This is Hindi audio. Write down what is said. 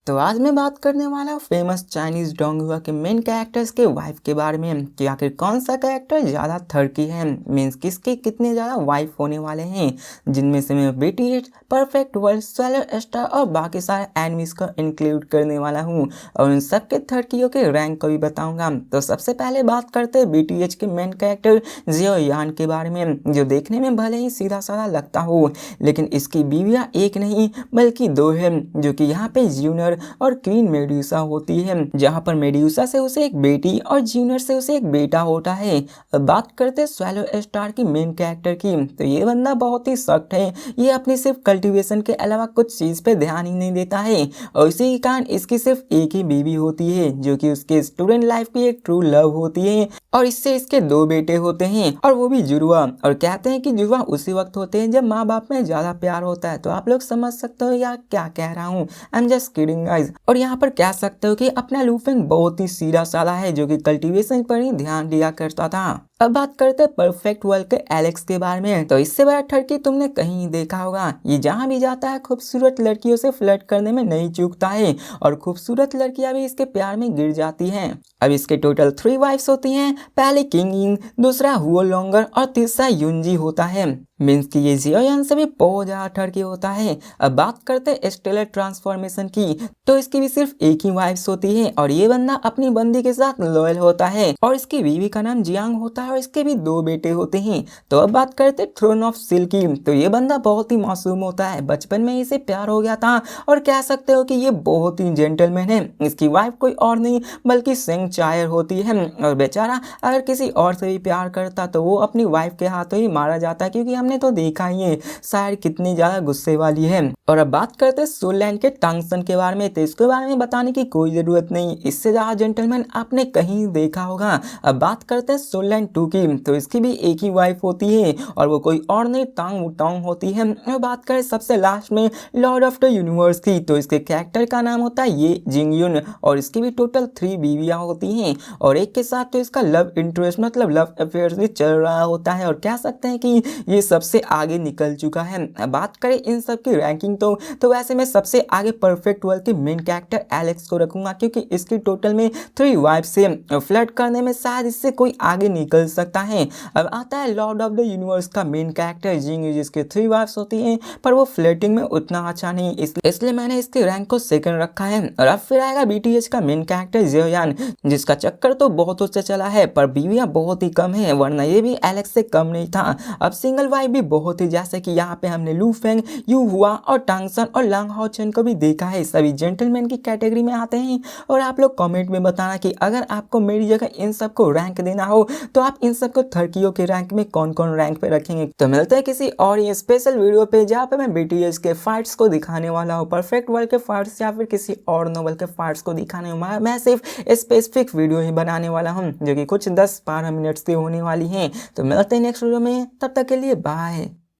तो आज मैं बात करने वाला हूँ फेमस चाइनीज डोंगहुआ के मेन कैरेक्टर्स के वाइफ के बारे में कि आखिर कौन सा कैरेक्टर ज़्यादा थर्की है, मीन्स किसके कितने ज़्यादा वाइफ होने वाले हैं, जिनमें से मैं BTS, perfect world, solar star और बाकी सारे एनिमीज को इंक्लूड करने वाला हूँ और उन सब के थर्कियों के रैंक को भी बताऊंगा। तो सबसे पहले बात करते हैं बीटीएस के मेन कैरेक्टर जियो यान के बारे में, जो देखने में भले ही सीधा साधा लगता हो लेकिन इसकी बीवियाँ एक नहीं बल्कि दो है, जो कि यहाँ पे जूनियर और क्वीन मेड्यूसा होती है, जहाँ पर मेड्यूसा से उसे एक बेटी और जूनियर से उसे एक बेटा होता है। अब बात करते हैं स्वैलो स्टार की मेन कैरेक्टर की, तो ये बंदा बहुत ही सख्त है। ये अपनी सिर्फ कल्टीवेशन के अलावा कुछ चीज पे ध्यान ही नहीं देता है और इसी के कारण इसकी सिर्फ एक ही बीवी होती है, जो कि उसके स्टूडेंट लाइफ की एक ट्रू लव होती है और इससे इसके दो बेटे होते हैं और वो भी जुड़वा। और कहते हैं कि जुड़वा उसी वक्त होते हैं जब माँ बाप में ज्यादा प्यार होता है। तो आप लोग समझ सकते हो यार क्या कह रहा हूँ, I am just kidding guys. और यहाँ पर कह सकते हो कि अपना लूफेंग बहुत ही सीधा साधा है, जो कि कल्टीवेशन पर ही ध्यान दिया करता था। अब बात करते हैं परफेक्ट वर्ल्ड के एलेक्स के बारे में। तो इससे बड़ा ठरकी तुमने कहीं देखा होगा। ये जहाँ भी जाता है खूबसूरत लड़कियों से फ्लर्ट करने में नहीं चूकता है और खूबसूरत लड़कियां भी इसके प्यार में गिर जाती हैं। अब इसके टोटल 3 वाइफ्स होती हैं। पहले किंग इंग, दूसरा हुओ लोंगर और तीसरा युंजी होता है। मीन्स कि ये जियोयान से भी बहुत ज्यादा ठरकी होता है। अब बात करते हैं स्टेलर ट्रांसफॉर्मेशन की, तो इसकी भी सिर्फ एक ही वाइफ्स होती है और ये बंदा अपनी बंदी के साथ लॉयल होता है और इसकी बीवी का नाम जियांग होता है और इसके भी 2 बेटे होते हैं। तो अब बात करते हैं थ्रोन ऑफ सिल की, तो ये बंदा बहुत ही मासूम होता है। बचपन में इसे प्यार हो गया था और कह सकते हो कि ये बहुत ही जेंटलमैन है। इसकी वाइफ कोई और नहीं बल्कि सेंग चायर होती है और बेचारा अगर किसी और से भी प्यार करता तो वो अपनी वाइफ के हाथों ही मारा जाता है, क्योंकि हमने तो देखा ही है शायर कितनी ज्यादा गुस्से वाली है। और अब बात करते हैं सोलैंड के टंगसन के बारे में, तो इसके बारे में बताने की कोई जरूरत नहीं, इससे ज्यादा जेंटलमैन आपने कहीं देखा होगा। अब बात करते हैं सोलैंड 2 की, तो इसकी भी एक ही वाइफ होती है और वो कोई और नहीं टांग वुटांग होती है। और बात करें सबसे लास्ट में लॉर्ड ऑफ द यूनिवर्स की, तो इसके कैरेक्टर का नाम होता है ये जिंगयुन और इसकी भी टोटल 3 बीवियां होती हैं और एक के साथ तो इसका लव इंटरेस्ट मतलब लव अफेयर भी चल रहा होता है और कह सकते हैं कि ये सबसे आगे निकल चुका है। बात करें इन सब की रैंकिंग तो वैसे मैं सबसे आगे परफेक्ट वर्ल्ड के मेन कैरेक्टर एलेक्स को रखूंगा, क्योंकि इसकी टोटल में 3 वाइफ्स से फ्लर्ट करने में शायद इससे कोई आगे निकल सकता है। अब आता है लॉर्ड ऑफ द यूनिवर्स का मेन कैरेक्टर जिंग, जिसके 3 वाइफ्स होती हैं पर वो फ्लर्टिंग में उतना अच्छा नहीं, इसलिए मैंने इसके रैंक को सेकंड रखा है। और अब फिर आएगा बीटीएस का मेन कैरेक्टर जियोयान, जिसका चक्कर तो बहुत उससे चला है पर बीवियां बहुत ही कम है, वरना ये भी एलेक्स से कम नहीं था। अब सिंगल वाइफ भी बहुत ही, जैसे कि यहाँ पे हमने लू फेंग, यू हुआ और टांगसन और लांग हाओ चेन को भी देखा है, सभी जेंटलमैन की कैटेगरी में आते हैं। और आप लोग कमेंट में बताना कि अगर आपको मेरी जगह इन सबको रैंक देना हो तो आप इन सबको थर्कियों के रैंक में कौन कौन रैंक पे रखेंगे। तो मिलते हैं किसी और ये स्पेशल वीडियो पे जहाँ पे मैं बीटीएस के फाइट्स को दिखाने वाला हूँ, परफेक्ट वर्ल्ड के फाइट्स या फिर किसी और नोवेल के फाइट्स को दिखाने वाला। मैं सिर्फ स्पेसिफिक वीडियो ही बनाने वाला हूँ जो कि कुछ 10-12 मिनट्स की होने वाली है। तो मिलते हैं नेक्स्ट वीडियो में, तब तक के लिए बाय।